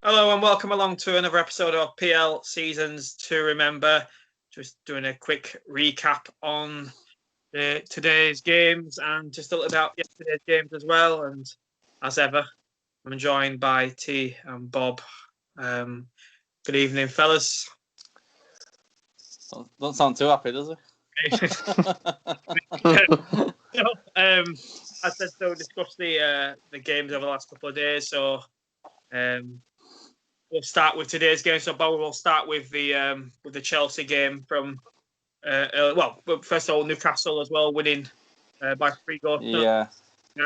Hello and welcome along to another episode of PL Seasons to Remember. Just doing a quick recap on today's games and just a little about yesterday's games as well. And as ever, I'm joined by T and Bob. Good evening, fellas. Don't sound too happy, does it? I said so. Discuss the games over the last couple of days. So we'll start with today's game. So Bob, we'll start with the Chelsea game from first of all, Newcastle as well, winning by 3 goals. Yeah.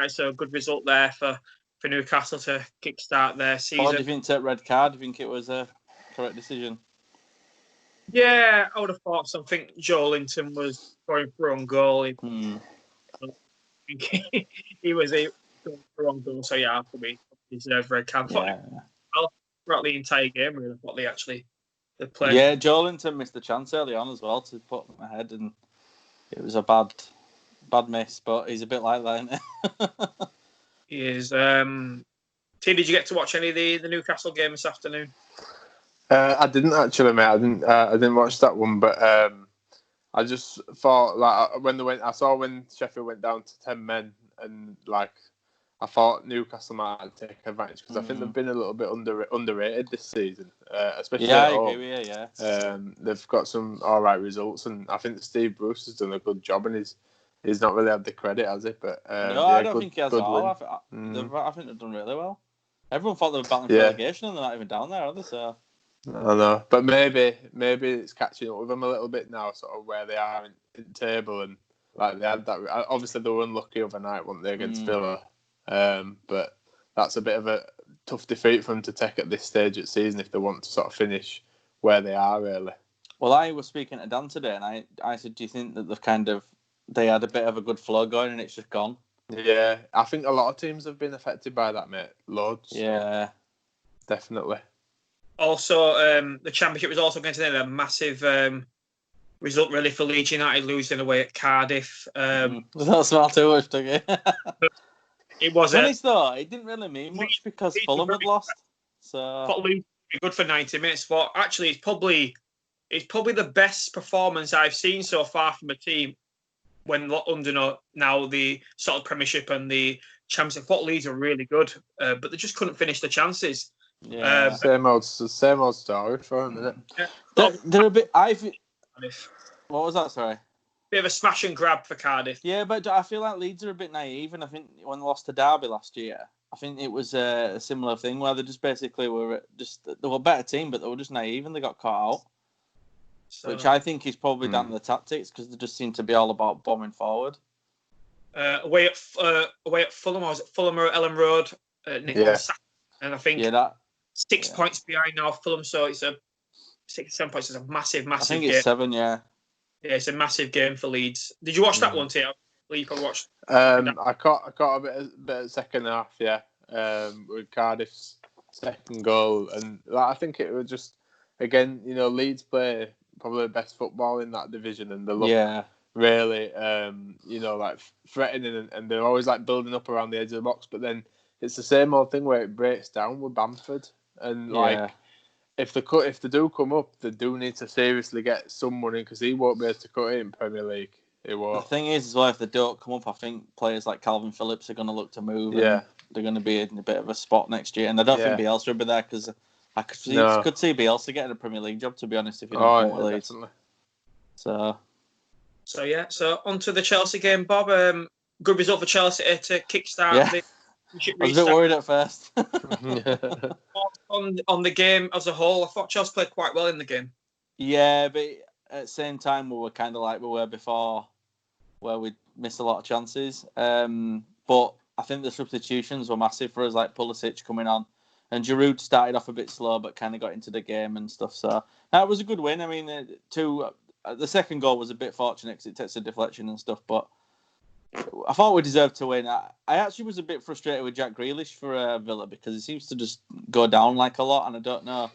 So a good result there for Newcastle to kickstart their season. What do you think to red card? Do you think it was a correct decision? Yeah, I would have thought so. I think Joe Linton was going for on goal. He was going for on goal, so yeah, probably deserved red card. Throughout the entire game, really, what they played. Yeah, Joe Linton missed the chance early on as well to put them ahead, and it was a bad miss. But he's a bit like that, isn't he? He is. T, did you get to watch any of the Newcastle game this afternoon? I didn't actually, mate. I didn't watch that one, but I just thought I saw when Sheffield went down to 10 men, and I thought Newcastle might take advantage because I think they've been a little bit underrated this season, especially at home. I agree with you. Yeah, they've got some all right results, and I think Steve Bruce has done a good job, and he's not really had the credit, has he? But I don't think he has at all. I think they've done really well. Everyone thought they were battling for relegation, and they're not even down there, are they? So. I know, but maybe it's catching up with them a little bit now, sort of where they are in table, and they had that. Obviously, they were unlucky overnight, weren't they, against Villa? But that's a bit of a tough defeat for them to take at this stage of the season if they want to sort of finish where they are, really. Well, I was speaking to Dan today, and I said, do you think that they had a bit of a good flow going and it's just gone? Yeah, I think a lot of teams have been affected by that, mate. Loads. Yeah. Definitely. Also, the Championship was also going to be a massive result, really, for Leeds United losing away at Cardiff. That's not too much, Dougie. It was. Honest though, it didn't really mean much because Fulham had lost. So. But Leeds were good for 90 minutes. But actually, it's probably the best performance I've seen so far from a team when under now the sort of Premiership and the Championship. I thought Leeds were really good, but they just couldn't finish the chances. Yeah, same old story for them, isn't it? Yeah. They're a bit. What was that? Sorry. Bit of a smash and grab for Cardiff. Yeah, but I feel like Leeds are a bit naive, and I think when they lost to Derby last year, I think it was a similar thing where they just basically they were a better team, but they were just naive and they got caught out. Which I think is probably down to the tactics because they just seem to be all about bombing forward. Away at Fulham, or was it Fulham or Ellen Road? And I think 6 points behind now Fulham, so it's 6-7 points. It's a massive I think game. It's 7, yeah. Yeah, it's a massive game for Leeds. Did you watch that one, Tio? I watched. I caught a bit of second half, with Cardiff's second goal, and I think it was just again, Leeds play probably the best football in that division, and they look really, threatening, and they're always building up around the edge of the box, but then it's the same old thing where it breaks down with Bamford, and if they do come up, they do need to seriously get someone in because he won't be able to cut it in Premier League. He won't. The thing is, as well, if they don't come up, I think players like Calvin Phillips are going to look to move. Yeah, they're going to be in a bit of a spot next year, and I don't think Bielsa will be there because I could see Bielsa getting a Premier League job. To be honest, if you don't come with Leeds. Definitely. So on to the Chelsea game, Bob. Good result for Chelsea to kickstart the. I was a bit worried at first. on the game as a whole, I thought Chelsea played quite well in the game. Yeah, but at the same time, we were kind of like we were before, where we missed a lot of chances. But I think the substitutions were massive for us, like Pulisic coming on. And Giroud started off a bit slow, but kind of got into the game and stuff. So that was a good win. I mean, the second goal was a bit fortunate because it takes a deflection and stuff, but I thought we deserved to win. I actually was a bit frustrated with Jack Grealish for Villa because he seems to just go down a lot, and I don't know.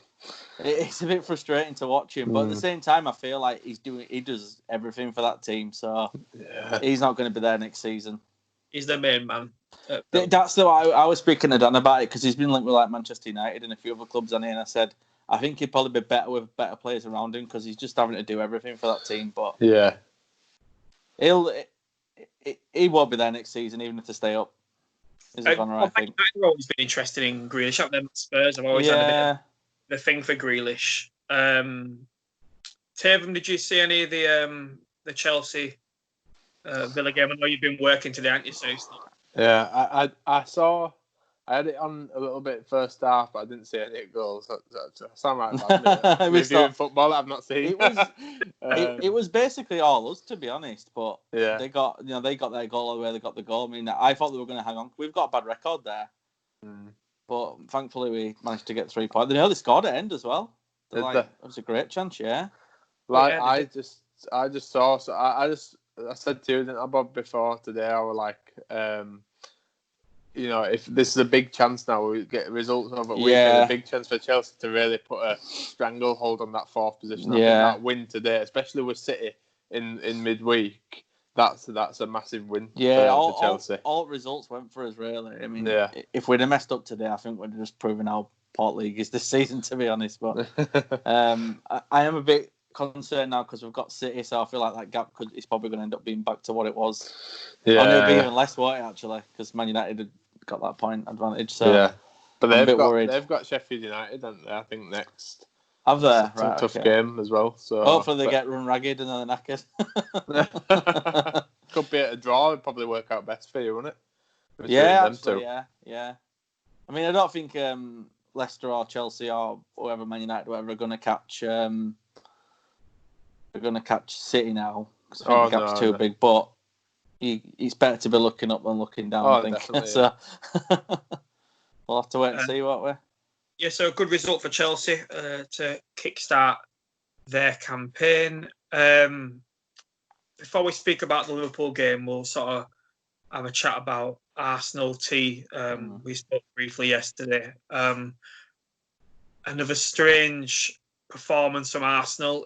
It's a bit frustrating to watch him, but at the same time, I feel like he does everything for that team, so he's not going to be there next season. he's the main man. That's the I was speaking to Dan about it because he's been linked with like Manchester United and a few other clubs on here, and I said I think he'd probably be better with better players around him because he's just having to do everything for that team. But yeah, he won't be there next season even if they stay up. I think. I've always been interested in Grealish. Up there, Spurs. I've always had a bit of the thing for Grealish. Taven, did you see any of the Chelsea Villa game? I know you've been working today, haven't you? So yeah, I saw. I had it on a little bit first half, but I didn't see any goals. So I sound like bad. Reviewing football that I've not seen. It was basically all us, to be honest. But yeah, they got their goal the way they got the goal. I mean, I thought they were going to hang on. We've got a bad record there, but thankfully we managed to get 3 points. They nearly scored at end as well. It was a great chance, yeah. I just saw. So I said to you, didn't I, Bob, before today? I was like, if this is a big chance now, we get results over week. A big chance for Chelsea to really put a stranglehold on that 4th position. I think that win today, especially with City in midweek, that's a massive win for Chelsea. All results went for us, really. I mean, if we'd have messed up today, I think we'd have just proven how Port League is this season, to be honest. But I am a bit concerned now because we've got City, so I feel like that gap is probably going to end up being back to what it was. Yeah, and it'll be even less, won't it, actually? Because Man United had got that point advantage. So but they've got Sheffield United, haven't they? I think next. Have they? Right, tough game as well. So hopefully they get run ragged and then they're knackered. Could be a draw. It'd probably work out best for you, wouldn't it? Yeah. I mean, I don't think Leicester or Chelsea or whoever, Man United, whatever, are going to catch. They're going to catch City now because I think the gap's too big. But it's better to be looking up than looking down. I think. Definitely. So we'll have to wait and see, won't we? Yeah, so a good result for Chelsea to kickstart their campaign. Before we speak about the Liverpool game, we'll sort of have a chat about Arsenal T. We spoke briefly yesterday. Another strange performance from Arsenal.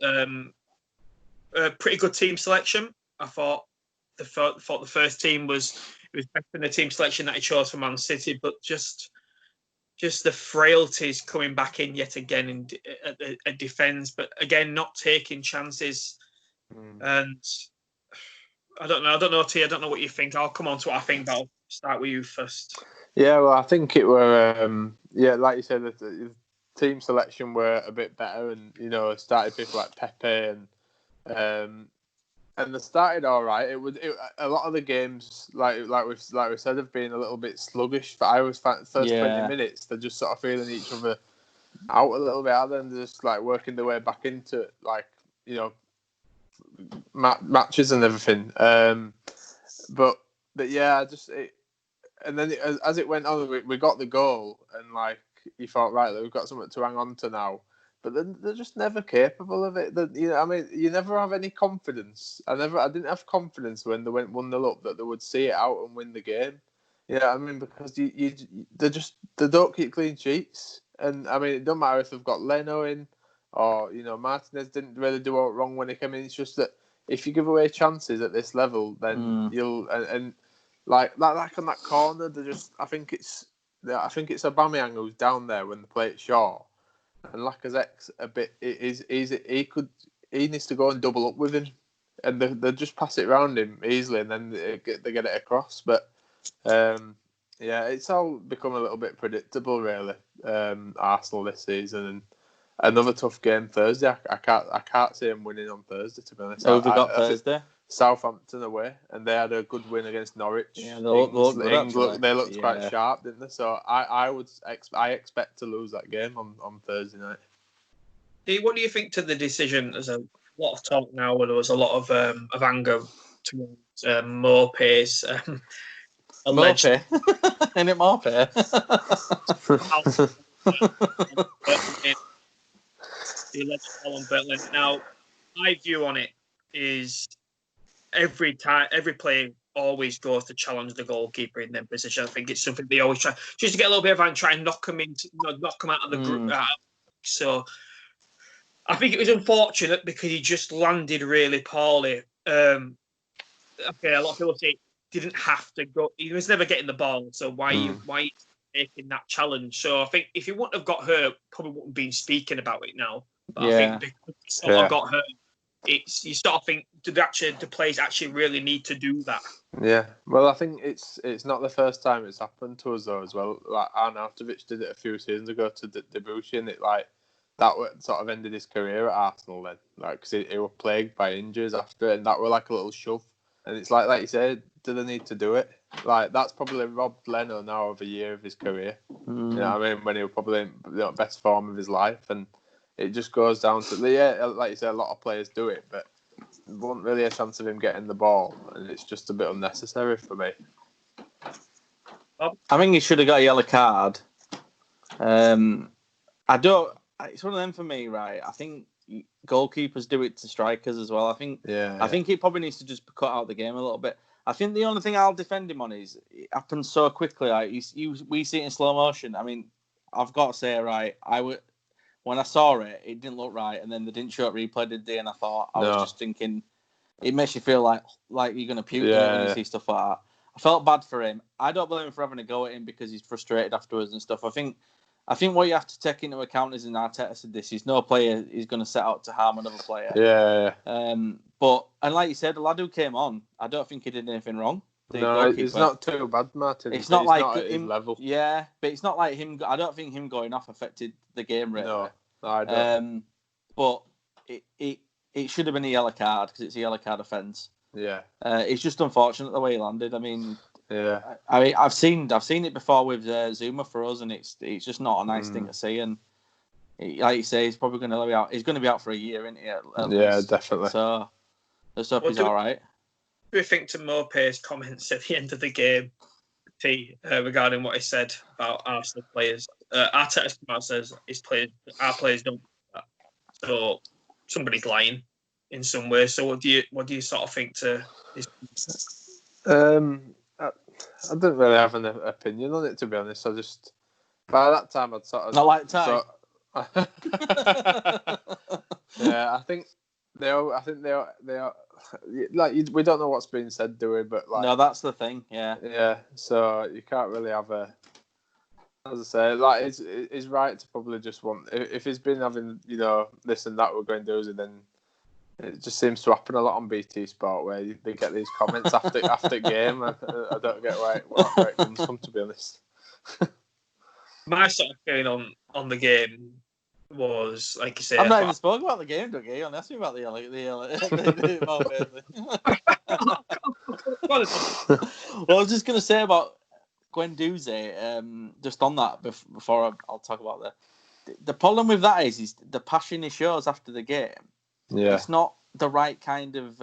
A pretty good team selection. I thought the first team was better than the team selection that he chose for Man City, but just the frailties coming back in yet again in defence, but again not taking chances. And I don't know, T. I don't know what you think. I'll come on to what I think, but I'll start with you first. Yeah, well, I think it were like you said, the team selection were a bit better, and started people like Pepe and they started all right. A lot of the games, like we said, have been a little bit sluggish. But I was first 20 minutes, they're just sort of feeling each other out a little bit, and then just like working their way back into matches and everything. But yeah, and then as it went on, we got the goal, and like you thought, right, we've got something to hang on to now. But they're just never capable of it. You never have any confidence. I didn't have confidence when they went 1-0 up that they would see it out and win the game. Because they don't keep clean sheets. And I mean, it doesn't matter if they've got Leno in or Martinez didn't really do it wrong when he came in. It's just that if you give away chances at this level, then you'll and like on that corner, I think it's Aubameyang who's down there when they play it short. And Lacazette's a bit. He needs to go and double up with him, and they just pass it around him easily, and then they get it across. But it's all become a little bit predictable, really. Arsenal this season, and another tough game Thursday. I can't see them winning on Thursday, to be honest. Who have we got Thursday? Southampton away, and they had a good win against Norwich. Yeah, they looked quite sharp, didn't they? So I expect to lose that game on Thursday night. What do you think to the decision? There's a lot of talk now, where there was a lot of anger towards Maupay's Maupay, ain't it Maupay? The alleged foul on Berlin. Now, my view on it is every player always goes to challenge the goalkeeper in their position. I think it's something they always try, just to get a little bit of and try and knock them out of the group. So I think it was unfortunate because he just landed really poorly. A lot of people say didn't have to go. He was never getting the ball, so why are you taking that challenge? So I think if he wouldn't have got hurt, probably wouldn't have been speaking about it now. But I think because he sort of got hurt, you sort of think, do the players actually really need to do that? Yeah, well, I think it's not the first time it's happened to us though as well. Like Arnautovic did it a few seasons ago to Debussy, and it like that sort of ended his career at Arsenal then, like because he was plagued by injuries after it, and that were like a little shove. And it's like you said, do they need to do it? Like that's probably robbed Leno now of a year of his career. You know what I mean? When he was probably in the best form of his life, and it just goes down to like you said, a lot of players do it, but there wasn't really a chance of him getting the ball, and it's just a bit unnecessary for me. I think he should have got a yellow card. I don't. It's one of them for me, right? I think goalkeepers do it to strikers as well. I think he probably needs to just cut out the game a little bit. I think the only thing I'll defend him on is it happens so quickly. Like we see it in slow motion. I mean, I've got to say, right, when I saw it, it didn't look right, and then they didn't show it replay, did they? And I thought, I was just thinking, it makes you feel like you're going to puke when you see stuff like that. I felt bad for him. I don't blame him for having a go at him because he's frustrated afterwards and stuff. I think what you have to take into account is, and Arteta said this, is no player is going to set out to harm another player. But like you said, the lad who came on, I don't think he did anything wrong. No, it's not too bad, Martin. It's not like not at his him, level. Yeah, but it's not like him. I don't think him going off affected the game really. No, I don't. But it should have been a yellow card because it's a yellow card offence. Yeah. It's just unfortunate the way he landed. I mean, I've seen it before with Zuma for us, and it's just not a nice thing to see. And like you say, he's probably going to be out. He's going to be out for a year, isn't he? At least. Definitely. So let's hope he's all right. Do you think to Maupay's comments at the end of the game, regarding what he said about Arsenal players? Arteta says our players don't do that. So somebody's lying in some way. So what do you sort of think to this? I didn't really have an opinion on it, to be honest. I just by that time I'd sort of not like time. I think they are. Like we don't know what's being said, do we? But like, no, that's the thing. Yeah. So you can't really have a. As I say, like it's right to probably just want if he's been having this and that we're going to do, then it just seems to happen a lot on BT Sport where they get these comments after game. I don't get where it comes from, to be honest. My sort of feeling on the game was, like you said, I've not even spoken about the game, Dougie. You asked me about the Well, I was just going to say about Guendouzi, just on that before I'll talk about the problem with that is the passion he shows after the game. Yeah, it's not the right kind of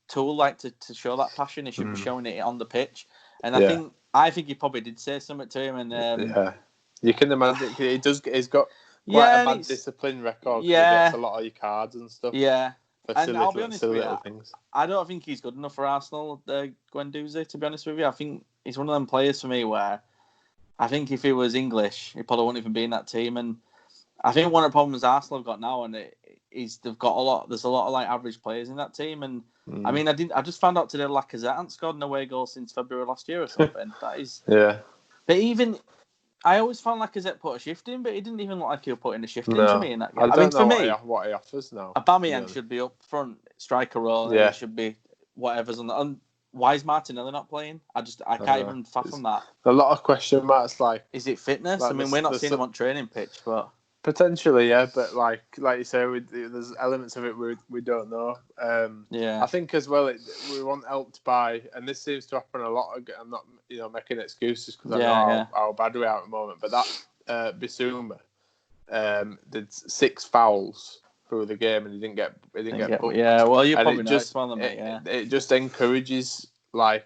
tool like to show that passion. He should be showing it on the pitch, and I think he probably did say something to him. And you can imagine he does. He's got quite a bad discipline record. Yeah, he gets a lot of your cards and stuff. Yeah. And I'll be honest with you, things. I don't think he's good enough for Arsenal, Guendouzi, to be honest with you. I think he's one of them players for me where I think if he was English, he probably wouldn't even be in that team. And I think one of the problems Arsenal have got now, and there's a lot of like average players in that team. And I mean, I just found out today Lacazette hasn't scored an away goal since February last year or something. That is, But even I always found Lacazette put a shift in, but he didn't even look like he was putting a shift in to me in that game. I mean, for me, what he offers now. Aubameyang should be up front, striker role. And it should be whatever's on the. And why is Martinelli not playing? I can't even fathom that. A lot of question marks. Like, is it fitness? Like, I mean, we're not seeing him on training pitch, but potentially, yeah. But like you say, there's elements of it we don't know. I think as well, we weren't helped by, and this seems to happen a lot. I'm not, making excuses because I know how bad we are at the moment. But that Bissouma did 6 fouls through the game, and he didn't get booked. Yeah, well, you probably know it's one of them, It just encourages it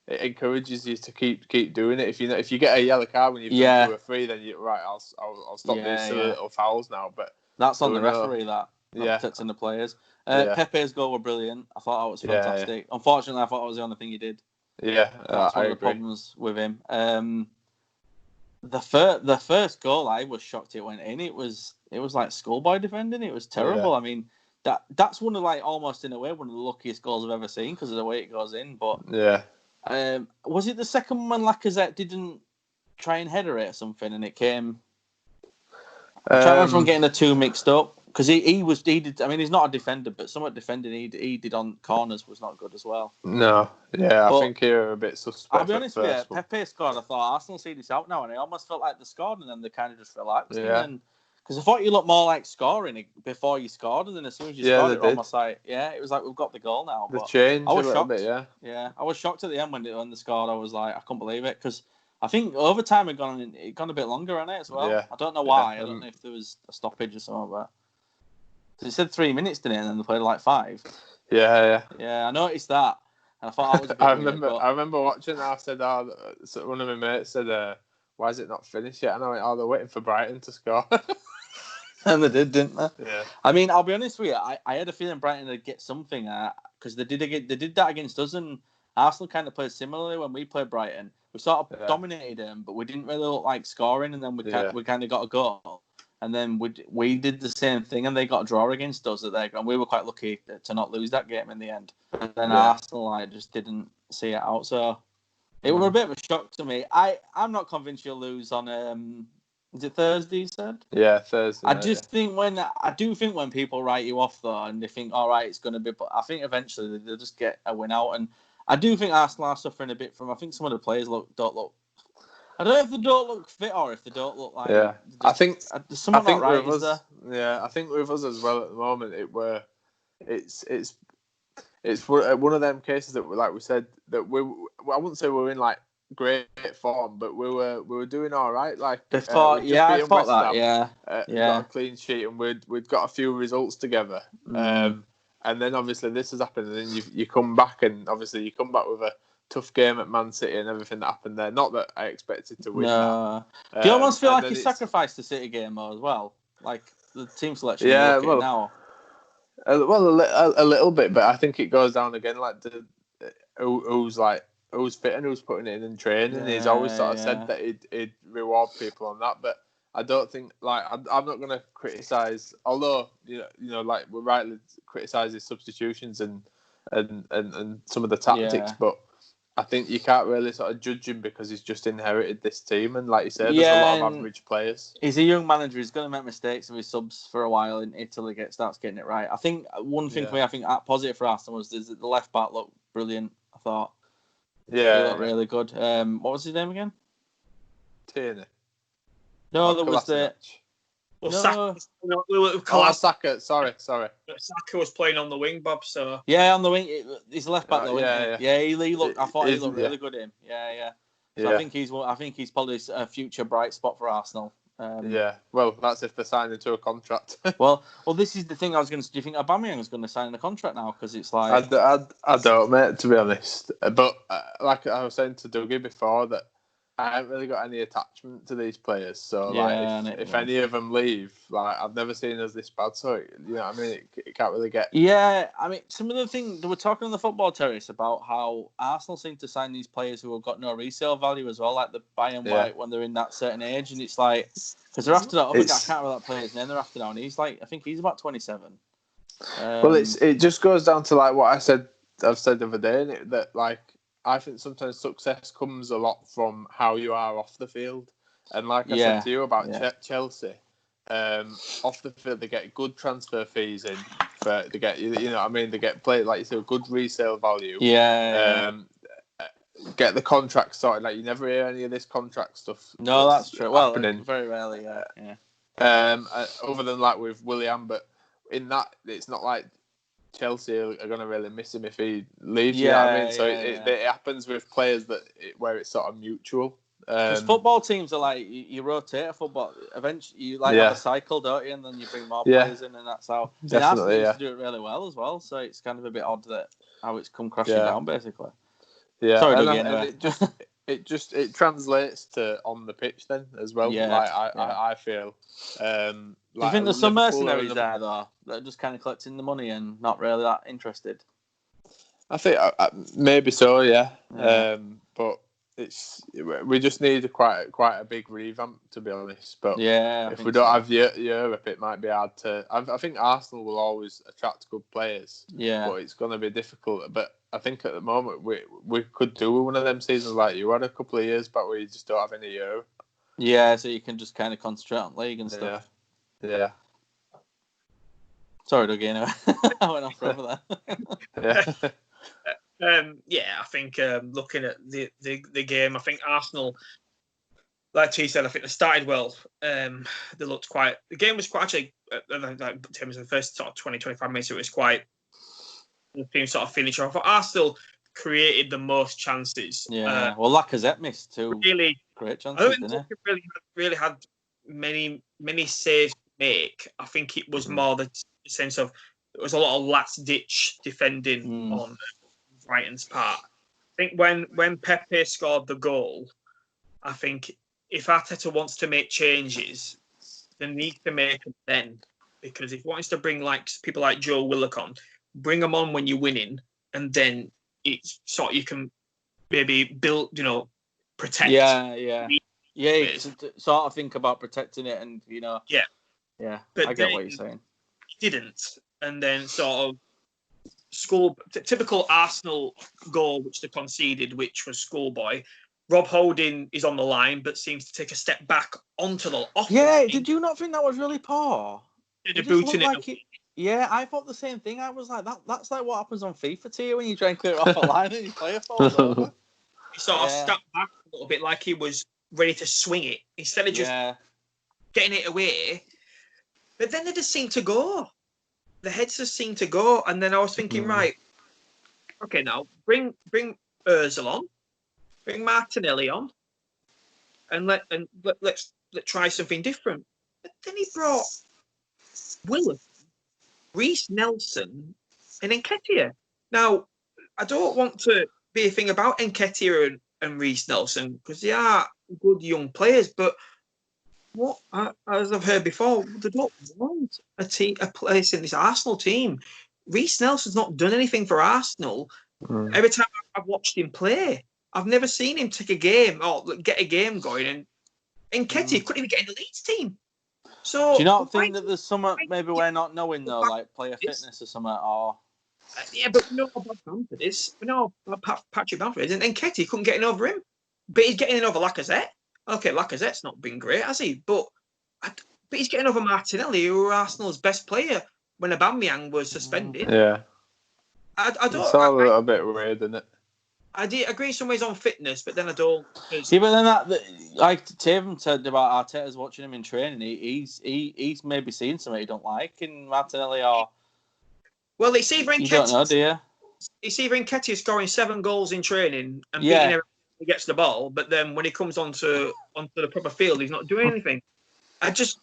encourages you to keep doing it. If you get a yellow card when you've done 2 or 3, then you're right. I'll stop these silly little fouls now. But that's on the referee. Not protecting the players. Pepe's goal were brilliant. I thought that was fantastic. Unfortunately, I thought that was the only thing he did. Yeah, that's one of the problems with him. The first goal, I was shocked it went in. It was like schoolboy defending. It was terrible. I mean, that's one of like almost in a way one of the luckiest goals I've ever seen because of the way it goes in. But was it the second one when Lacazette didn't try and header it or something, and it came? I'm trying to remember from getting the two mixed up because he did. I mean, he's not a defender, but some of the defending he did on corners was not good as well. No, yeah, I think you're a bit suspect. I'll be honest with you, Pepe scored. I thought Arsenal see this out now, and I almost felt like they scored, and then they kind of just relaxed. Yeah. Because I thought you looked more like scoring before you scored, and then as soon as you scored, it was almost like, it was like we've got the goal now. The change I was a shocked. Bit, yeah. I was shocked at the end when they scored. I was like, I couldn't believe it because I think overtime had gone a bit longer on it as well. Yeah. I don't know why. I don't know if there was a stoppage or something, but it said 3 minutes, didn't it? And then they played like 5. Yeah. Yeah, I noticed that. And I thought that was a bit I remember watching that. I said, one of my mates said, why is it not finished yet? And I went, they're waiting for Brighton to score. And they did, didn't they? Yeah. I mean, I'll be honest with you. I had a feeling Brighton would get something because they did that against us, and Arsenal kind of played similarly when we played Brighton. We sort of dominated them, but we didn't really look like scoring, and then we kind of got a goal. And then we did the same thing, and they got a draw against us and we were quite lucky to not lose that game in the end. And then Arsenal just didn't see it out, so it was a bit of a shock to me. I'm not convinced you'll lose on is it Thursday? You said? Yeah, Thursday. I think when people write you off though, and they think, all right, it's going to be, but I think eventually they'll just get a win out, and I do think Arsenal are suffering a bit from. I think some of the players don't look. I don't know if they don't look fit or if they don't look like. Yeah, I think there's something not right. With is there? Yeah, I think with us as well at the moment, it's one of them cases that, like we said, that I wouldn't say we're in like great form, but we were doing all right. Like I thought that. Got a clean sheet, and we'd got a few results together. And then obviously this has happened, and then you come back, and obviously you come back with a tough game at Man City and everything that happened there. Not that I expected to win. No. Do you almost feel like you sacrificed the City game though as well? Like the team selection now. A little bit, but I think it goes down again like who's fit and who's putting it in and training. He's always sort of said that he'd reward people on that, but I don't think I'm not going to criticise. Although like we're rightly criticise his substitutions and some of the tactics, but I think you can't really sort of judge him because he's just inherited this team, and like you said, there's a lot of average players. He's a young manager. He's going to make mistakes with his subs for a while until he starts getting it right. I think one thing for me, I think positive for Arsenal was that the left back looked brilliant. I thought, he looked really good. What was his name again? Tierney. No, there was the. Saka. Saka. Sorry. Saka was playing on the wing, Bob. So on the wing. He's left back though. He looked. I thought he looked really good. Yeah. So I think he's probably a future bright spot for Arsenal. Well, that's if they're signing to a contract. well, this is the thing I was going to. Do you think Aubameyang's going to sign the contract now? Because it's like I don't, mate. To be honest, but like I was saying to Dougie before, that I haven't really got any attachment to these players. So if any of them leave, like I've never seen us this bad. So you know, what I mean, it can't really get. Yeah, I mean, some of the things they were talking on the football terrace about how Arsenal seem to sign these players who have got no resale value as well, like the Bayern White when they're in that certain age, and it's like because they're after that. I can't remember that player's name. They're after now, and he's like, I think he's about 27. Well, it just goes down to like what I've said the other day, that like. I think sometimes success comes a lot from how you are off the field. And like I said to you about Chelsea, off the field, they get good transfer fees in. They get, they get played, like you said, good resale value. Get the contract sorted. Like you never hear any of this contract stuff. No, that's true. Well, happening. Very rarely, other than like with Willian, but in that, it's not like Chelsea are going to really miss him if he leaves. You know what I mean? So it happens with players where it's sort of mutual. Because football teams are like you rotate a football. Eventually, you have a cycle, don't you? And then you bring more players in, and that's how. Definitely, Arsenal do it really well as well. So it's kind of a bit odd that how it's come crashing down, basically. Yeah, sorry, Dougie, anyway. It translates to on the pitch then as well. I feel. Do you think there's some mercenaries there though that are just kind of collecting the money and not really that interested? I think maybe so, yeah. But we just need quite a big revamp, to be honest. But if we don't have Europe, it might be hard to. I think Arsenal will always attract good players. Yeah, but it's going to be difficult. But I think at the moment we could do one of them seasons like you had a couple of years back where you just don't have any Europe. Yeah, so you can just kind of concentrate on league and stuff. Yeah. Sorry, Dougie. Anyway, I went off forever there. I think looking at the game, I think Arsenal, like T said, I think they started well. They looked quite. The game was quite actually, like in terms of the first sort of 20-25 minutes, it was quite. The team sort of finished off. Arsenal created the most chances. Yeah, well, Lacazette missed two really great chances, I don't didn't think really had many saves to make. I think it was more the sense of there was a lot of last ditch defending on Brighton's part. I think when Pepe scored the goal, I think if Arteta wants to make changes, they need to make them then, because if he wants to bring like people like Joe Willock on, bring them on when you're winning, and then it's sort of you can maybe build, protect. Yeah. You sort of think about protecting it, and Yeah. But I get what you're saying. He didn't, and then sort of typical Arsenal goal which they conceded, which was schoolboy. Rob Holding is on the line, but seems to take a step back onto the off. Yeah, did you not think that was really poor? Booting it. Yeah, I thought the same thing. I was like, that's like what happens on FIFA to you when you try and clear it off a line and your player falls over. He sort of stepped back a little bit like he was ready to swing it instead of just getting it away. But then they just seemed to go. The heads just seemed to go, and then I was thinking, right, okay, now bring Ozil on, bring Martinelli on, and let's try something different. But then he brought Willock, Reece Nelson, and Nketiah. Now, I don't want to be a thing about Nketiah and Reece Nelson because they are good young players, but what, as I've heard before, they don't want a place in this Arsenal team. Reece Nelson's not done anything for Arsenal. Every time I've watched him play, I've never seen him take a game or get a game going. And Nketiah couldn't even get in the Leeds team. So, do you not think that there's something maybe we're not knowing though, like player fitness or something, or? Yeah, but we know about Bamford is. We know about Patrick Bamford is, and Nketiah couldn't get in over him, but he's getting in over Lacazette. Okay, Lacazette's not been great, has he? But he's getting over Martinelli, who was Arsenal's best player when Aubameyang was suspended. Yeah, I don't. It's all a little bit weird, isn't it? I agree in some ways on fitness, but then I don't. Yeah, but then like Taven said about Arteta's watching him in training, he's maybe seen something he don't like in Martinelli, or well, it's either Nketiah. You don't know, do you? It's either Nketiah scoring 7 goals in training and beating everyone who gets the ball, but then when he comes onto the proper field, he's not doing anything. I just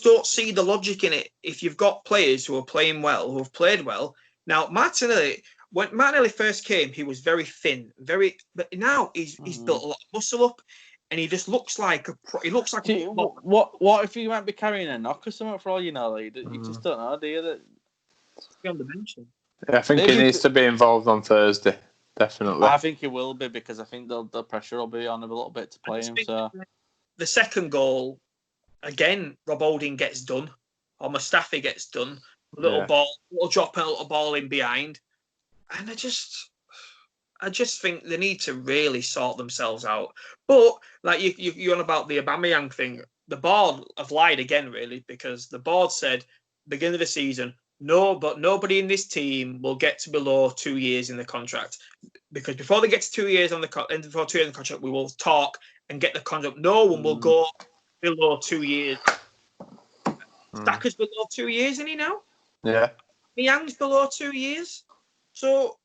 don't see the logic in it. If you've got players who are playing well, who have played well, now Martinelli. When Martinelli first came, he was very thin, but now he's built a lot of muscle up, and he just looks like what if he might be carrying a knock or something for all you know? Like, you just don't know, do you? That on the bench. Yeah, I think he needs to be involved on Thursday. Definitely. I think he will be because I think the pressure will be on him a little bit to play him. So the second goal, again, Rob Holding gets done, or Mustafi gets done. Little drop, a little ball in behind. And I just think they need to really sort themselves out. But like you're on about the Aubameyang thing, the board have lied again, really, because the board said beginning of the season, but nobody in this team will get to below 2 years in the contract, because before they get to 2 years on the contract, we will talk and get the contract. No one will go below 2 years. Stacker's below 2 years, isn't he now? Yeah. Young's below 2 years. So,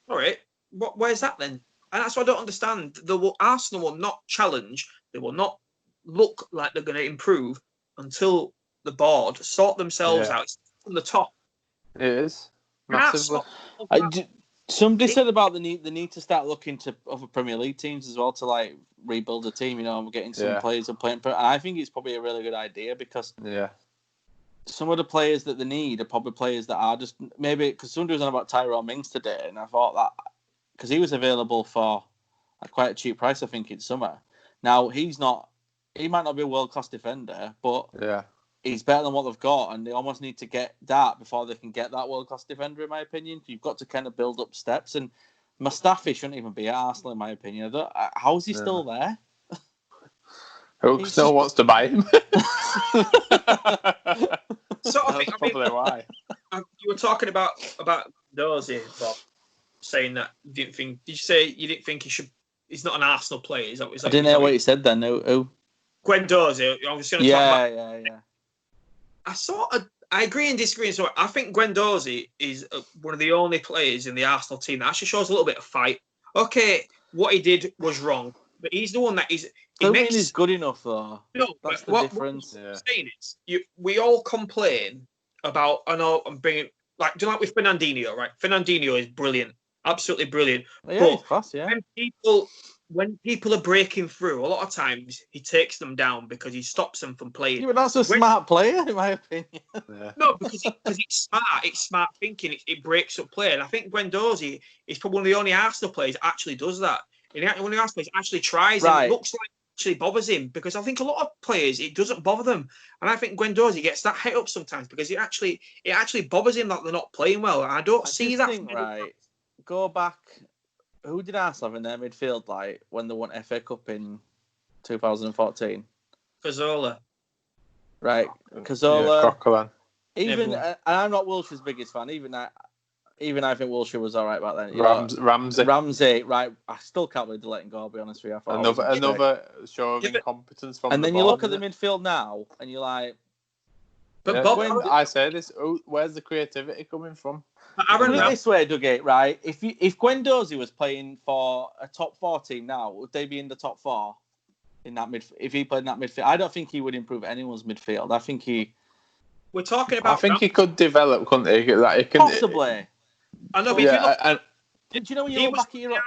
all right, where's that then? And that's what I don't understand. Arsenal will not challenge. They will not look like they're going to improve until the board sort themselves out from the top. It is massively. Somebody said about the need to start looking to other Premier League teams as well to like rebuild the team. And getting some players and playing. And I think it's probably a really good idea because some of the players that they need are probably players that are just maybe because somebody was on about Tyrone Mings today, and I thought that because he was available for at quite a cheap price, I think, in summer. Now, he might not be a world-class defender, but he's better than what they've got, and they almost need to get that before they can get that world-class defender, in my opinion. You've got to kind of build up steps, and Mustafi shouldn't even be at Arsenal, in my opinion. How is he still there? Who still wants to buy him? So I think probably why. You were talking about Dorsey, Bob, saying that you didn't think. Did you say you didn't think he should? He's not an Arsenal player. Is that I didn't hear what you said then. Who? Guendouzi. I was going to talk about. Yeah. I agree and disagree. So I think Guendouzi is one of the only players in the Arsenal team that actually shows a little bit of fight. Okay, what he did was wrong, but he's the one that is. He's good enough though. No, that's the difference. What I'm saying is, we all complain about. I know I'm bringing do you like with Fernandinho, right? Fernandinho is brilliant, absolutely brilliant. Yeah, but he's fast, yeah. When people are breaking through, a lot of times he takes them down because he stops them from playing. Yeah, but that's a smart player, in my opinion. Yeah. No, because it's smart. It's smart thinking. It breaks up play. And I think Guendouzi is probably one of the only Arsenal players that actually does that. And one of the Arsenal players actually tries and it looks like it actually bothers him, because I think a lot of players, it doesn't bother them. And I think Guendouzi gets that hit up sometimes because it actually bothers him that they're not playing well. And I don't see that. Right. Go back. Who did Arsenal have in their midfield when they won FA Cup in 2014? Cazorla. Right. Cazorla. Yeah, even and I'm not Wilshere's biggest fan. Even I think Wilshere was all right back then. Ramsey. Right. I still can't believe they're letting go, I'll be honest with you. Another show of incompetence from and then the you board, look at the midfield now, and you're like... But Bob, I say this, where's the creativity coming from? Put it this way, Dougie, right? If Guendouzi was playing for a top 4 team now, would they be in the top 4 in that midfield? If he played in that midfield, I don't think he would improve anyone's midfield. I think we're talking about. I think he could develop, couldn't he? Possibly. I know, but do you know when you look back at your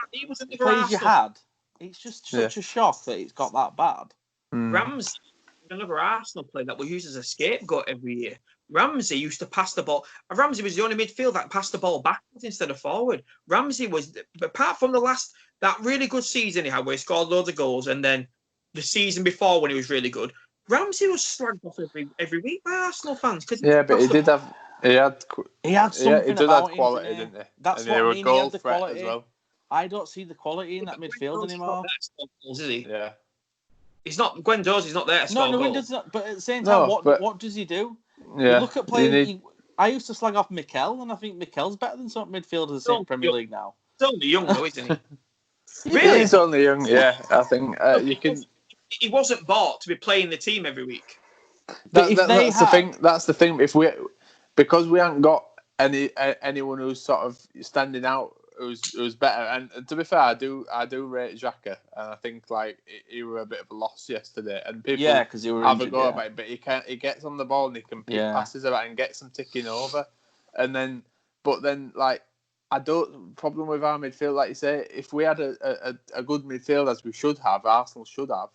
players you had? It's just such a shock that it's got that bad. Ramsey, another Arsenal player that we use as a scapegoat every year. Ramsey used to pass the ball. Ramsey was the only midfield that passed the ball backwards instead of forward. Ramsey was, apart from that really good season he had where he scored loads of goals, and then the season before when he was really good, Ramsey was slagged off every week by Arsenal fans. Yeah, but he did have. He had something he did about have quality, him, didn't he? That's and what they I were mean. goal He had the threat quality as well. I don't see the quality in that midfield anymore. Goals, is he? Yeah. He's not. Guendouzi's not there to score goals. He does not. But at the same time, what does he do? Yeah. You look at playing. I used to slag off Mikel, and I think Mikel's better than some midfielders in Premier League now. He's only young though, isn't he? Really? He's only young. Yeah, I think you can. He wasn't bought to be playing the team every week. That's the thing. That's the thing. Because we haven't got anyone who's sort of standing out, who's better. And to be fair, I do rate Xhaka, and I think he were a bit of a loss yesterday. And people because he were have injured, a go about it, but he gets on the ball and he can pick passes about and gets them ticking over. And then, I don't problem with our midfield, like you say. If we had a good midfield as we should have, Arsenal should have,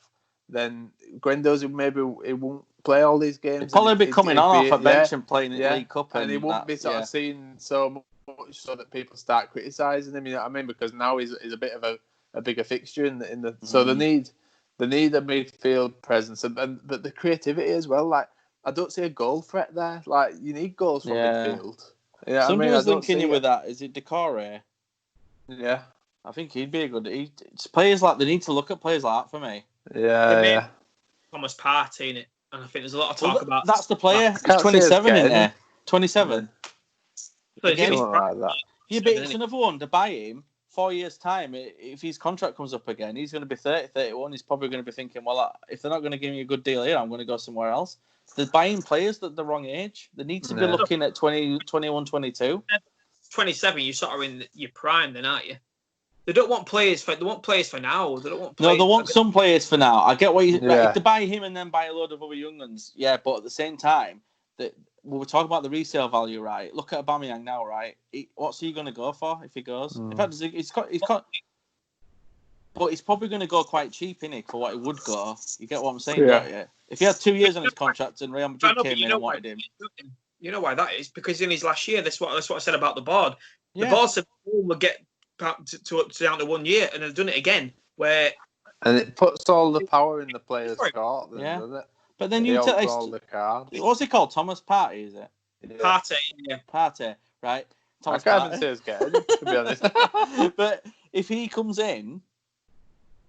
then Guendouzi maybe it won't play all these games. He'd probably be coming on off a bench and playing in the League Cup, and he won't be sort of seen so much so that people start criticising him. You know what I mean? Because now he's a bit of a bigger fixture in the so they need a midfield presence but the creativity as well. I don't see a goal threat there. You need goals from midfield. Yeah, somebody was linking you with that. Is it Decore? Yeah, I think he'd be a good. It's players they need to look at players like that for me. Yeah. Thomas Partey in it, and I think there's a lot of talk about. That's the player. He's 27 in there. 27. Again, like that. Yeah, but it's another one to buy him 4 years' time. If his contract comes up again, he's going to be 30, 31. He's probably going to be thinking, well, if they're not going to give me a good deal here, I'm going to go somewhere else. They're buying players at the wrong age. They need to be looking at 20, 21, 22. 27, you're sort of in your prime then, aren't you? They don't want players for. They want players for now. They don't want. No, they want some players for now. I get what you. If they buy him and then buy a load of other young ones, but at the same time, we were talking about the resale value, right? Look at Aubameyang now, right? What's he going to go for if he goes? In fact, he's got. But he's probably going to go quite cheap, innit, for what he would go. You get what I'm saying, don't you? If he had 2 years on his contract and Real Madrid came in and wanted him. You know why that is? Because in his last year, that's what I said about the board. The board said we'll get to down to 1 year, and they've done it again. where And it puts all the power in the player's court, then, Yeah. doesn't it? But then He you holds all the cards. what's it called? Thomas Partey, is it? Yeah. Partey, right? I Thomas can't Partey. even say it's getting, to be honest. But if he comes in,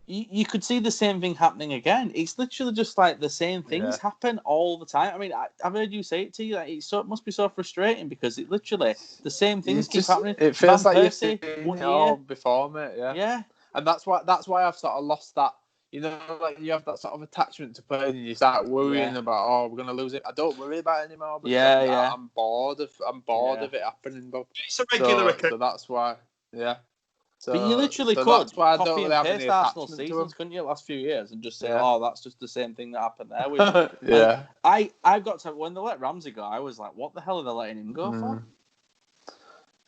you could see the same thing happening again. It's literally just like the same things happen all the time. I mean, I've heard you say it to you. Like, it must be so frustrating because it literally the same things keep happening. It feels Van like you've Persie, seen 1 it all year. before, mate. Yeah. And that's why I've sort of lost that. You know, like you have that sort of attachment to players, and you start worrying about, oh, we're gonna lose it. I don't worry about it anymore because I'm bored of it happening. But it's a regular occurrence. So that's why, So, but you literally could that's why I don't copy really and have any paste Arsenal attachment to seasons, them. couldn't you, last few years, and just say, oh, that's just the same thing that happened there. I've got to, when they let Ramsey go, I was like, what the hell are they letting him go for?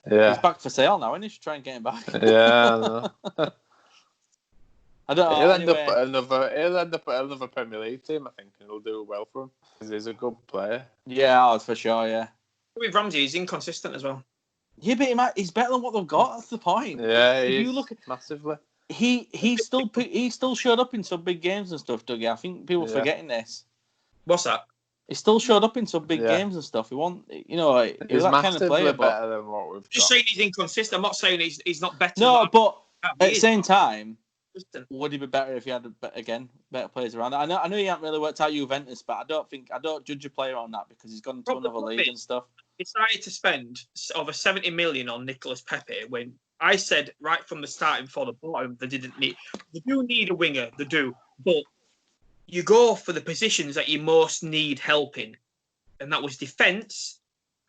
Yeah. He's back for sale now, and he should try and get him back. Yeah. I don't know. He'll end up at another Premier League team, I think, and it'll do well for him because he's a good player. Yeah, for sure. Yeah. With Ramsey, he's inconsistent as well. Yeah, but he's better than what they've got. That's the point. Yeah, if you look at massively. He still showed up in some big games and stuff, Dougie. I think people are forgetting this. What's that? He still showed up in some big games and stuff. He was that kind of player. Better than what we've got. Just saying he's inconsistent. I'm not saying he's not better. No, but at the same time, would he be better if he had better players around? I know he hasn't really worked out Juventus, but I don't judge a player on that because he's gone to another league and stuff. Decided to spend over 70 million on Nicolas Pepe when I said right from the starting for the bottom they do need a winger, they do, but you go for the positions that you most need help in, and that was defence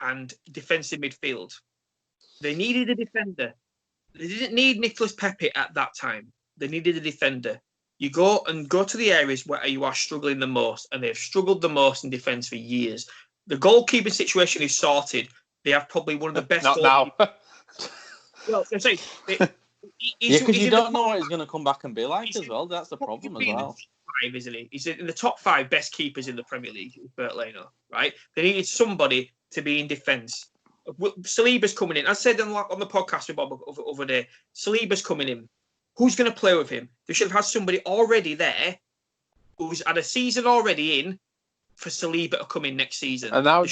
and defensive midfield. They needed a defender. They didn't need Nicolas Pepe at that time. They needed a defender. You go to the areas where you are struggling the most, and they've struggled the most in defence for years. The goalkeeping situation is sorted. They have probably one of the best. Not now. Well, I'm saying, because you don't know what he's going to come back and be like as well. That's the problem as well. Isn't he? He's in the top 5 best keepers in the Premier League. Bert Leno, right? They needed somebody to be in defence. Saliba's coming in. I said on the podcast with Bob over there. Saliba's coming in. Who's going to play with him? They should have had somebody already there who's had a season already in for Saliba to come in next season. And now,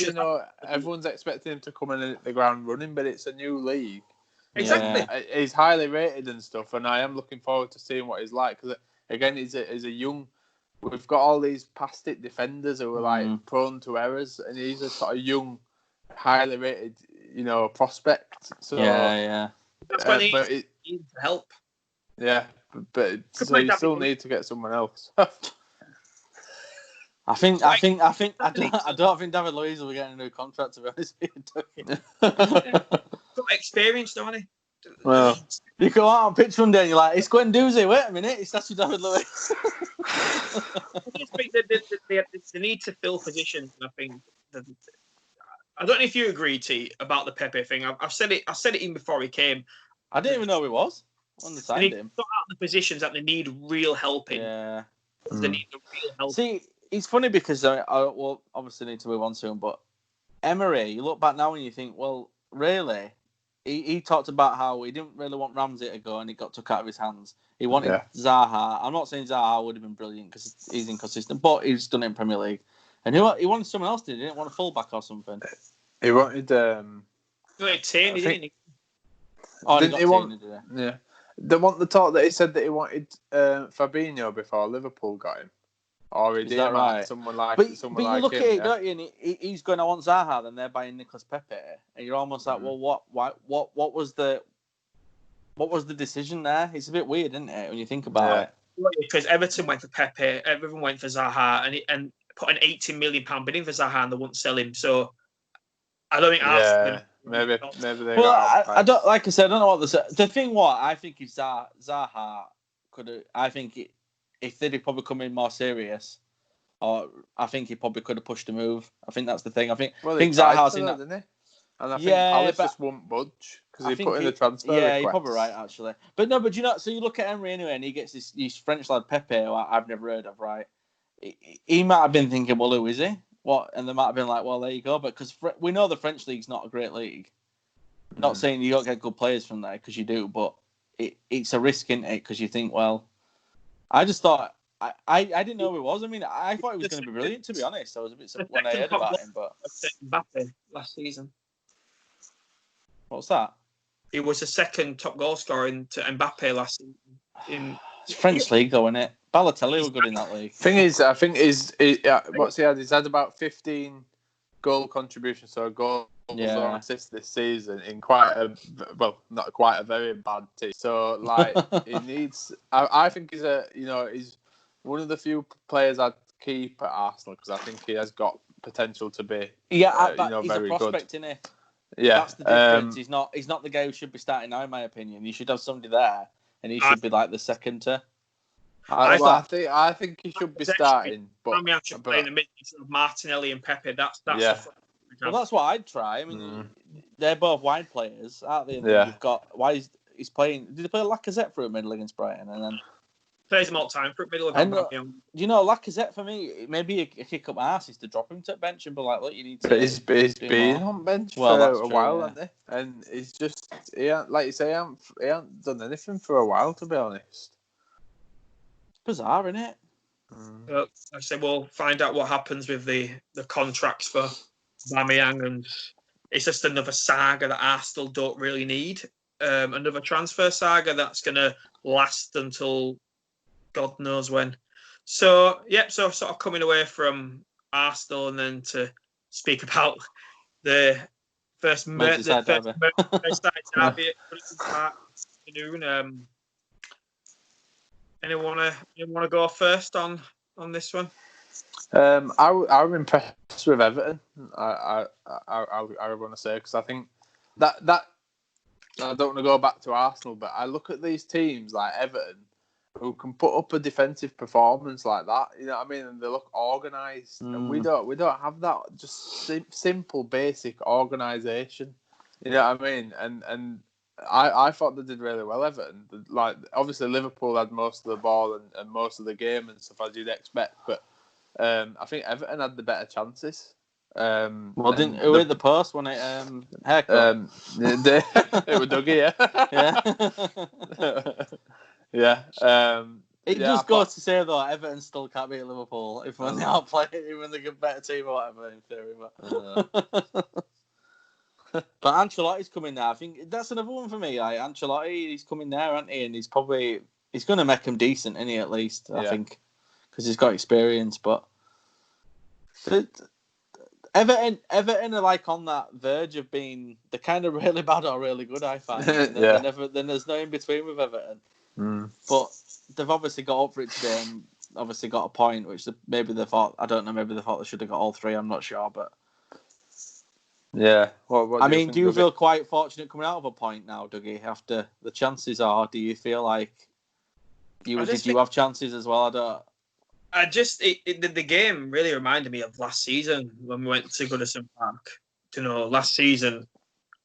everyone's expecting him to come in and hit the ground running, but it's a new league. Exactly. Yeah. He's highly rated and stuff, and I am looking forward to seeing what he's like. Because, again, he's a young... We've got all these past it defenders who are, prone to errors, and he's a sort of young, highly rated, prospect. So, yeah. That's why they need help. Yeah, but so you still need to get someone else. I don't think David Luiz will be getting a new contract, to be honest with you. Got experience, don't he? Well, you go out on pitch one day and you're like, it's Gwen Doozy, wait a minute, it's actually David Luiz. I just think that they need to fill positions, and I think I don't know if you agree, T, about the Pepe thing. I've said it even before he came. I didn't even know he was. They need to sort out the positions that they need real help in. Yeah. They need the real help. See, it's funny because I will obviously need to move on soon, but Emery, you look back now and you think, well, really? He talked about how he didn't really want Ramsey to go and he got took out of his hands. He wanted Zaha. I'm not saying Zaha would have been brilliant because he's inconsistent, but he's done it in Premier League. And he wanted someone else, didn't he? He didn't want a fullback or something. He wanted... Tierney, didn't he? Oh, didn't he want... Tierney, did he? Yeah. The talk that he said that he wanted Fabinho before Liverpool got him. Or he did right? Someone like but him. But you look at it, don't you? And he's going, I want Zaha, then they're buying Nicolas Pepe. And you're almost like, well, what was the decision there? It's a bit weird, isn't it, when you think about it? Because Everton went for Pepe, everyone went for Zaha, and put an £80 million bid in for Zaha, and they wouldn't sell him. So I don't think Arsenal... Maybe they. Well, I don't, like I said, I don't know what the thing. What I think is Zaha could have. I think if they'd probably come in more serious, or I think he probably could have pushed the move. I think that's the thing. I think Zaha's in that, didn't he? And I think Alice just won't budge because he put in the transfer. Yeah, request. You're probably right actually. But you know, so you look at Emery anyway, and he gets this French lad Pepe, who I've never heard of, right? He might have been thinking, well, who is he? What? And they might have been like, well, there you go. But because we know the French league's not a great league. Not saying you don't get good players from there, because you do, but it's a risk, isn't it? Because you think, well, I just thought I didn't know who he was. I mean, I thought he was going to be brilliant. To be honest, I was a bit when I heard about him. But Mbappe last season. What's that? He was the second top goal scorer to Mbappe last season. It's French league, though, isn't it? Balotelli was good in that league. Thing is, I think what's he had? He's had about 15 goal contributions, so goals or assists this season in not quite a very bad team. So like, he needs. I think he's one of the few players I'd keep at Arsenal because I think he has got potential to be. Yeah, he's very a prospect, good. Isn't he? Yeah, that's the difference. He's not the guy who should be starting now, in my opinion. You should have somebody there, and he should be like the second to. I think he should be starting. But I'm actually playing the midfield of Martinelli and Pepe. That's well, that's what I'd try. I mean, they're both wide players, aren't they? And you've got he's playing. Did he play Lacazette for a middle against Brighton, and then plays him all the time for a middle of Lacazette for me, maybe a kick up arse is to drop him to the bench and be like, look, you need to. But he's been on bench for a while, hasn't he? And he's just like you say, he hasn't done anything for a while, to be honest. It's bizarre, isn't it? I say we'll find out what happens with the contracts for Aubameyang, and it's just another saga that Arsenal don't really need. Another transfer saga that's going to last until God knows when. So sort of coming away from Arsenal and then to speak about the first Merseyside derby at Goodison Park this afternoon. Anyone want to go first on this one? I was impressed with Everton. I want to say because I think that I don't want to go back to Arsenal, but I look at these teams like Everton who can put up a defensive performance like that. You know what I mean? And they look organised, and we don't have that. Just simple, basic organisation. You know what I mean? And I thought they did really well, Everton. Like obviously Liverpool had most of the ball and most of the game and stuff as you'd expect, but I think Everton had the better chances. Who hit the post when it haircut? It was Dougie, yeah. It just goes to say though, Everton still can't beat Liverpool if when they are playing, even the better team or whatever in theory. But Ancelotti's coming there. I think that's another one for me. Like Ancelotti, he's coming there, isn't he? And he's going to make him decent, isn't he? At least I think because he's got experience. But Everton are like on that verge of being they're kind of really bad or really good. I find. Then there's no in between with Everton. But they've obviously got up for it today and obviously got a point, which maybe they thought. I don't know. Maybe they thought they should have got all three. I'm not sure, but. Yeah. What do you feel quite fortunate coming out of a point now, Dougie? After the chances are, do you feel like you have chances as well? The game really reminded me of last season when we went to Goodison Park. Last season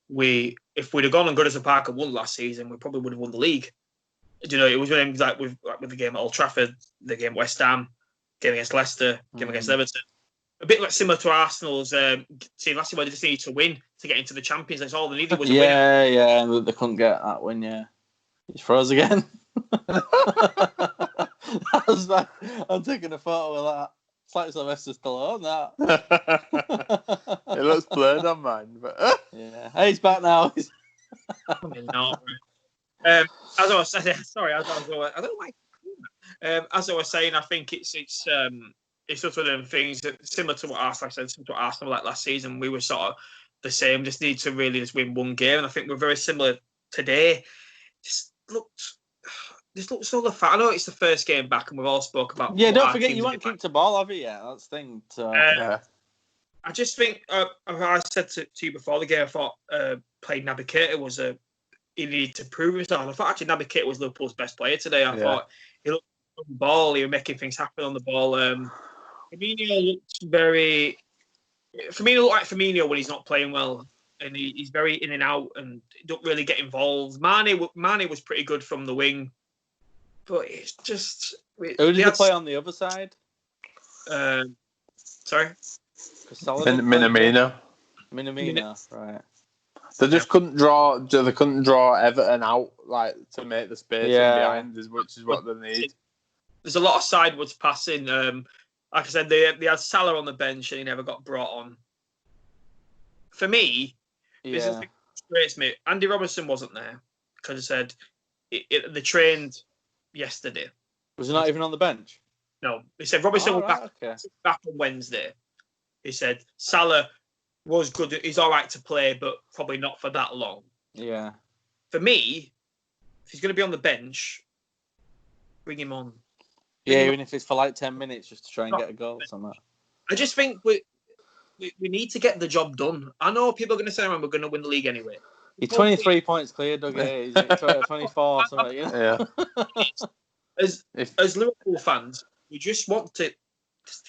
if we'd have gone on Goodison Park and won last season, we probably would have won the league. It was when like with the game at Old Trafford, the game at West Ham, game against Leicester, game against Everton. A bit like similar to Arsenal's team last year, where they just needed to win to get into the Champions. That's all they needed was a win. Yeah, they couldn't get that win. Yeah, it's froze again. I'm taking a photo of that. It's like Sylvester Stallone. That it looks blurred on mine, but yeah. Hey, he's back now. As I was saying, sorry, I don't know why. As I was saying, I think it's just one of them things that similar to what Arsenal said, similar to what Arsenal like last season. We were sort of the same. Just need to really just win one game, and I think we're very similar today. Just looks so the fact. I know it's the first game back, and we've all spoke about. Yeah, don't forget you haven't kicked a ball, have you? Yeah, that's the thing. I just think I said to you before the game. I thought playing Naby Keita he needed to prove himself. I thought actually Naby Keita was Liverpool's best player today. I thought he looked on the ball. He was making things happen on the ball. Firmino looked like Firmino when he's not playing well, and he's very in and out and don't really get involved. Mane was pretty good from the wing, but it's just. Who did he play on the other side? Sorry, Minamino, right? They just couldn't draw. They couldn't draw Everton out like to make the space behind as much as what they need. there's a lot of sideways passing. Like I said, they had Salah on the bench and he never got brought on. For me, this is the thing that frustrates me. Andy Robertson wasn't there because I said they trained yesterday. Was he not even on the bench? No, he said Robertson was back on Wednesday. He said Salah was good. He's all right to play, but probably not for that long. Yeah. For me, if he's going to be on the bench, bring him on. Yeah, even if it's for like 10 minutes just to try and get a goal or something. I just think we need to get the job done. I know people are going to say, we're going to win the league anyway. You're 23 points clear, Dougie. He's 24 or something. Yeah. As Liverpool fans, we just want to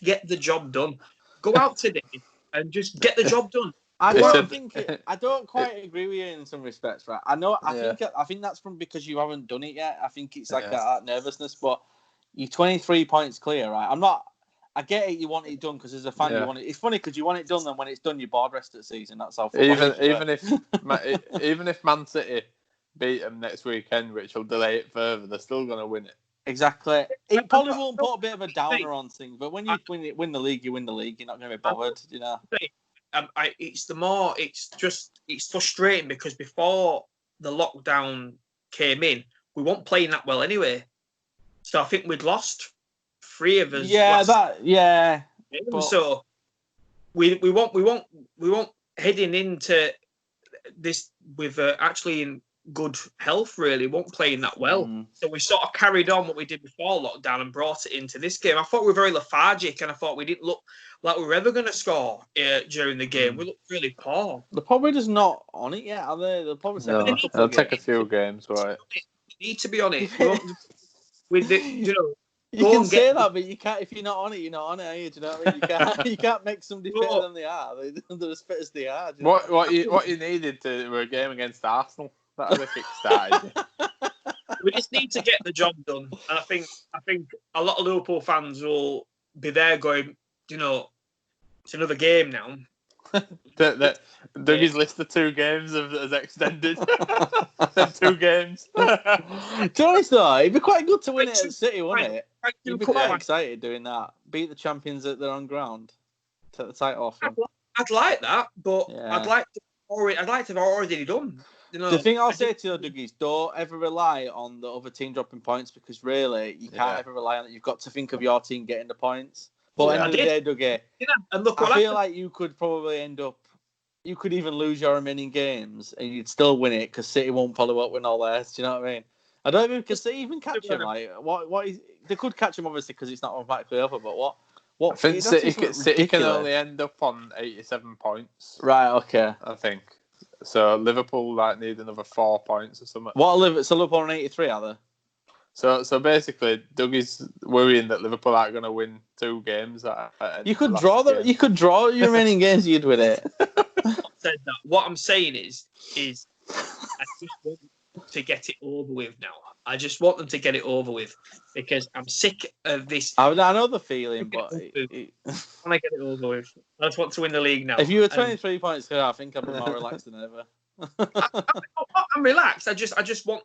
get the job done. Go out today and just get the job done. I don't quite agree with you in some respects, right? I think that's because you haven't done it yet. I think it's like that nervousness, but you're 23 points clear, right? I get it. You want it done because as a fan, you want it. It's funny because you want it done, and when it's done, you're bored rest of the season. That's how. Even if Man City beat them next weekend, which will delay it further, they're still going to win it. Exactly. It probably won't put a bit of a downer on things, but when you win the league, you win the league. You're not going to be bothered, you know. It's frustrating because before the lockdown came in, we weren't playing that well anyway. So I think we'd lost 3 of us. But... So we won't heading into this with actually in good health. Really, won't playing that well. So we sort of carried on what we did before lockdown and brought it into this game. I thought we were very lethargic, and I thought we didn't look like we were ever going to score during the game. We looked really poor. They're probably just not on it yet, are they? They'll probably they'll take a few games, right? They need to be on it. With the, you can say that, but you can't. If you're not on it, you're not on it. Are you? Do you know what I mean? You can't make somebody fitter than they are. They're as fit as they are. What you needed were a game against Arsenal. That would have kick-started. We just need to get the job done, and I think a lot of Liverpool fans will be there going, it's another game now. Dougie's list of 2 games has extended. 2 games. To be honest though, it'd be quite good to win it at City, wouldn't it? You'd be quite excited doing that. Beat the champions at their own ground. Take the title off them. I'd like that, but I'd like to have already done. The thing I'll say to you, Dougie, is don't ever rely on the other team dropping points because really you can't ever rely on it. You've got to think of your team getting the points. But at the end of the day, Dougie, and look, I feel like you could probably you could even lose your remaining games and you'd still win it because City won't follow up with all theirs. Do you know what I mean? I don't even because City even catch him. Like what is they could catch him obviously because it's not automatically over. But what? I think City can only end up on 87 points. Right. Okay. I think. So Liverpool need another 4 points or something. So Liverpool on 83 are they? So basically, Dougie's worrying that Liverpool aren't going to win 2 games. You could draw them. You could draw your remaining games. You'd win it. Said that. What I'm saying is I just want to get it over with now. I just want them to get it over with because I'm sick of this. I know the feeling, but I want to get it over with. I just want to win the league now. If you were 23 points clear, I think I'd be more relaxed than ever. I'm relaxed. I just want.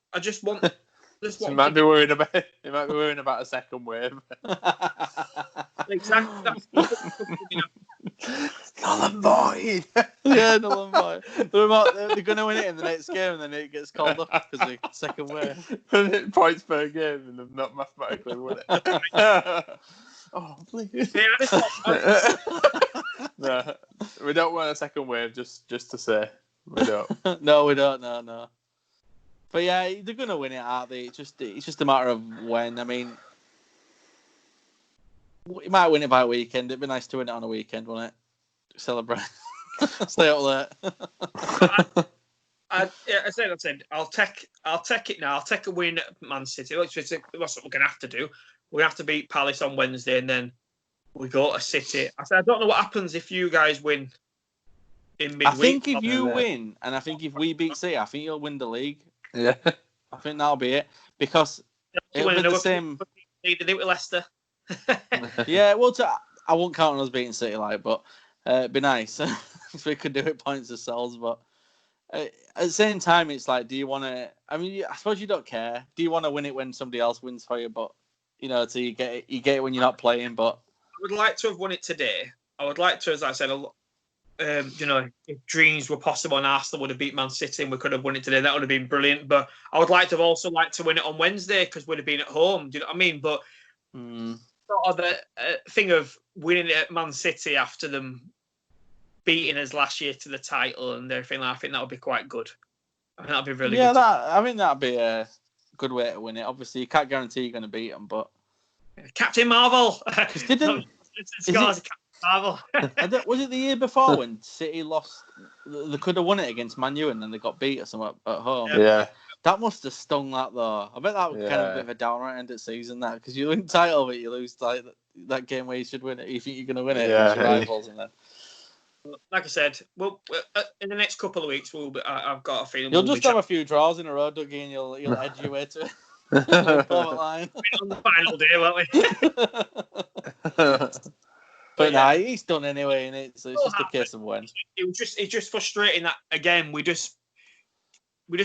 So you might be worrying about a second wave. Exactly. Null and void. Yeah, null and void. They're going to win it in the next game, and then it gets called up because of the second wave. Points per game, and they've not mathematically won it. Oh, please. No, we don't want a second wave. Just to say, we don't. No, we don't. No. But yeah, they're going to win it, aren't they? It's just a matter of when. I mean, we might win it by a weekend. It'd be nice to win it on a weekend, wouldn't it? Celebrate. Stay up late. I said, I'll take it now. I'll take a win at Man City. That's what we're going to have to do. We have to beat Palace on Wednesday, and then we go to City. I don't know what happens if you guys win in midweek. I think if you win, and I think if we beat City, I think you'll win the league. Yeah, I think that'll be it because it'll be the same. Need to do it with Leicester. Yeah, well, I won't count on us beating City, but it'd be nice if we could do it points ourselves. But at the same time, it's like, do you want to? I mean, I suppose you don't care. Do you want to win it when somebody else wins for you? But so you get it when you're not playing. But I would like to have won it today. I would like to, as I said, if dreams were possible and Arsenal would have beat Man City and we could have won it today, that would have been brilliant. But I would like to have also liked to win it on Wednesday because we'd have been at home. Do you know what I mean? But sort of the thing of winning it at Man City after them beating us last year to the title and everything, I think that would be quite good. I think that'd be really good. I think that'd be a good way to win it. Obviously, you can't guarantee you're going to beat them, but Captain Marvel. Didn't Captain Marvel. Was it the year before when City lost? They could have won it against Man U and then they got beat or something at home. Yeah. That must have stung that though. I bet that was kind of a bit of a downer at the end of the season, that because you win title, but you lose like that game where you should win it. You think you're going to win it against your rivals, and then. Like I said, well, in the next couple of weeks, I've got a feeling you'll just have a few draws in a row, Dougie, and you'll edge your way to it. Line. On the final day, won't we? But nah, he's done anyway, and it's just a case of when. It's just frustrating that again we just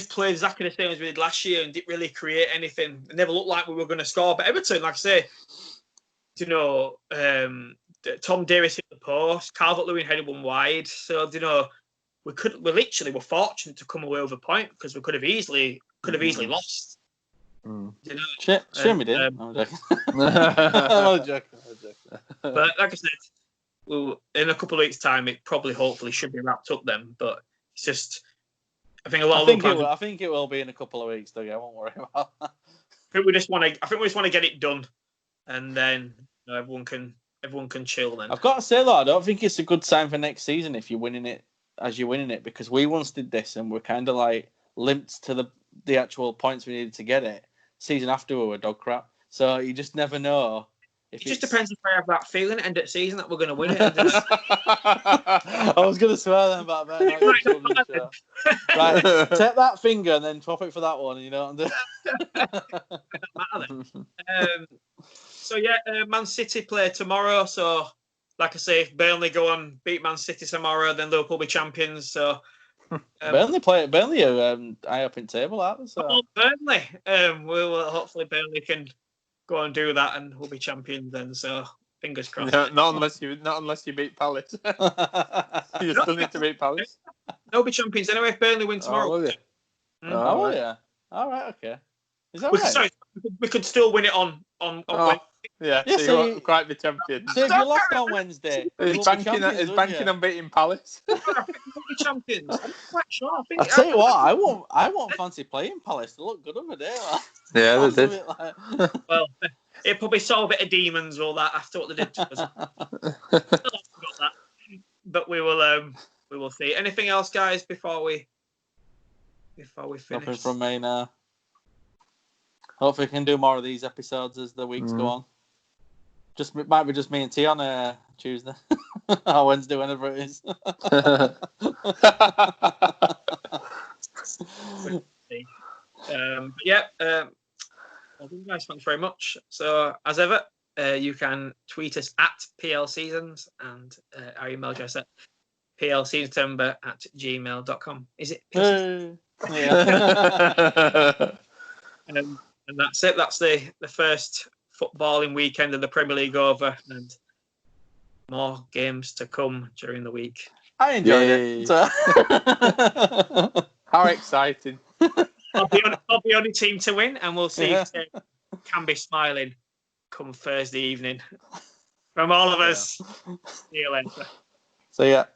played exactly the same as we did last year and didn't really create anything. It never looked like we were going to score. But Everton, like I say, Tom Davies hit the post, Calvert-Lewin headed one wide. So we literally were fortunate to come away with a point because we could have easily lost. Shame we did. I'm joking. I'm joking. But like I said, in a couple of weeks' time, it hopefully should be wrapped up then. But it's just, I think I think it will be in a couple of weeks, though. I won't worry about that. I think we just want to get it done, and then everyone can chill. Then I've got to say though, I don't think it's a good sign for next season if you're winning it as you're winning it, because we once did this and we're kind of like limped to the actual points we needed to get it. Season after we were dog crap, so you just never know. It just depends if I have that feeling at end of the season that we're going to win it. I was going to swear then, but I better not. Right, take that finger and then swap it for that one. You know what I'm doing? So Man City play tomorrow. So, like I say, if Burnley go on beat Man City tomorrow, then Liverpool will be champions. So. Burnley are high up in table, aren't they? So. Burnley. We'll hopefully Burnley can go and do that, and we'll be champions then. So fingers crossed. No, not unless you beat Palace. You still need to beat Palace. They'll be champions anyway if Burnley win tomorrow. Oh, will you? Oh, yeah. All right. Okay. Is that right? Sorry, we could still win it on Wednesday. Yeah, so you won't quite be champions. So if you lost on Wednesday, he's banking on beating Palace. I think we'll be champions. I'm quite sure. I'll tell you what, I won't fancy playing Palace. They look good over there. Yeah, they did. Well, it probably saw a bit of demons all that after what they did to us. But we will see. Anything else, guys, before we finish? Nothing from me now. Hopefully, we can do more of these episodes as the weeks go on. It might be just me and T on Tuesday or Wednesday, whenever it is. Well, guys, thanks very much. So, as ever, you can tweet us at PL Seasons and our email address at plseasontember@gmail.com. Is it? Yeah. And that's it. That's the first footballing weekend of the Premier League over, and more games to come during the week. I enjoyed it. How exciting! I'll be on the team to win, and we'll see if they can be smiling come Thursday evening. From all of us, see you later. See ya.